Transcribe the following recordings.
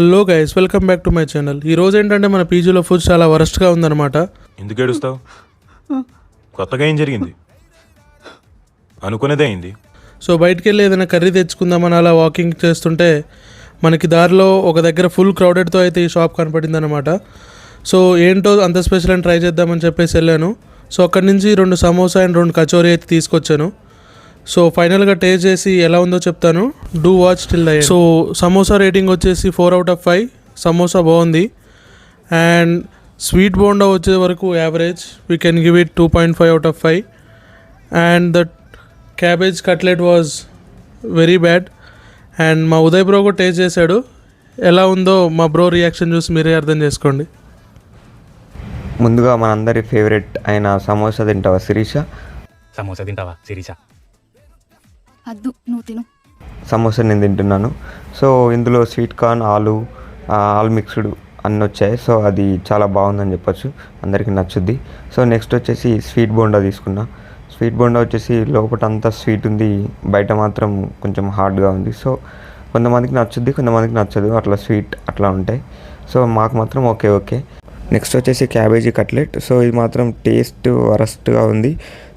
Hello guys, welcome back to my channel. ఈరోజు ఏంటంటే మన పీజీలో ఫుడ్ చాలా వరస్ట్గా ఉందన్నమాట. ఎందుకు ఏడుస్తావు? కొత్తగా ఏం జరిగింది? అనుకునేదే అయింది. సో బయటికి వెళ్ళి ఏదైనా కర్రీ తెచ్చుకుందామని అలా వాకింగ్ చేస్తుంటే మనకి దారిలో ఒక దగ్గర ఫుల్ క్రౌడెడ్తో అయితే ఈ షాప్ కనపడింది అనమాట. సో ఏంటో అంత స్పెషల్ అని ట్రై చేద్దామని చెప్పేసి వెళ్ళాను. సో అక్కడి నుంచి 2 సమోసా అండ్ 2 కచోరీ అయితే తీసుకొచ్చాను. సో ఫైనల్గా టేస్ట్ చేసి ఎలా ఉందో చెప్తాను. Do watch till the end. So samosa rating వచ్చేసి 4 out of 5. సమోసా బాగుంది. అండ్ స్వీట్ బోండా వచ్చే వరకు average, we can give it 2.5 out of 5. And the cabbage cutlet was very bad. And మా ఉదయ్ బ్రో కూడా టేస్ట్ చేశాడు. ఎలా ఉందో మా బ్రో రియాక్షన్ చూసి మీరే అర్థం చేసుకోండి. ముందుగా మనందరి ఫేవరెట్ అయిన సమోసా తింటావా శిరీష? సమోసా తింటావా శిరీష? అద్దు, నువ్వు తిను. సమోసా నేను తింటున్నాను. సో ఇందులో స్వీట్ కార్న్, ఆల్ మిక్స్డ్ అన్నీ వచ్చాయి. సో అది చాలా బాగుందని చెప్పొచ్చు, అందరికీ నచ్చుద్ది. సో నెక్స్ట్ వచ్చేసి స్వీట్ బోండా తీసుకున్నా. స్వీట్ బోండా వచ్చేసి లోపల అంతా స్వీట్ ఉంది, బయట మాత్రం కొంచెం హార్డ్గా ఉంది. సో కొంతమందికి నచ్చుద్ది, కొంతమందికి నచ్చదు, అట్లా స్వీట్ అట్లా ఉంటాయి. సో మాకు మాత్రం ఓకే. నెక్స్ట్ వచ్చేసి క్యాబేజీ కట్లెట్. సో ఇది మాత్రం టేస్ట్ వరస్ట్గా ఉంది.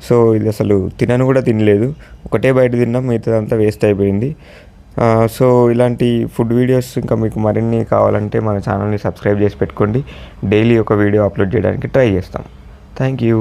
సో ఇది అసలు తినను కూడా తినలేదు, ఒకటే బయట తిన్నాం, మిగతాదంతా వేస్ట్ అయిపోయింది. సో ఇలాంటి ఫుడ్ వీడియోస్ ఇంకా మీకు మరిన్ని కావాలంటే మన ఛానల్ని సబ్స్క్రైబ్ చేసి పెట్టుకోండి. డైలీ ఒక వీడియో అప్లోడ్ చేయడానికి ట్రై చేస్తాం. Thank you.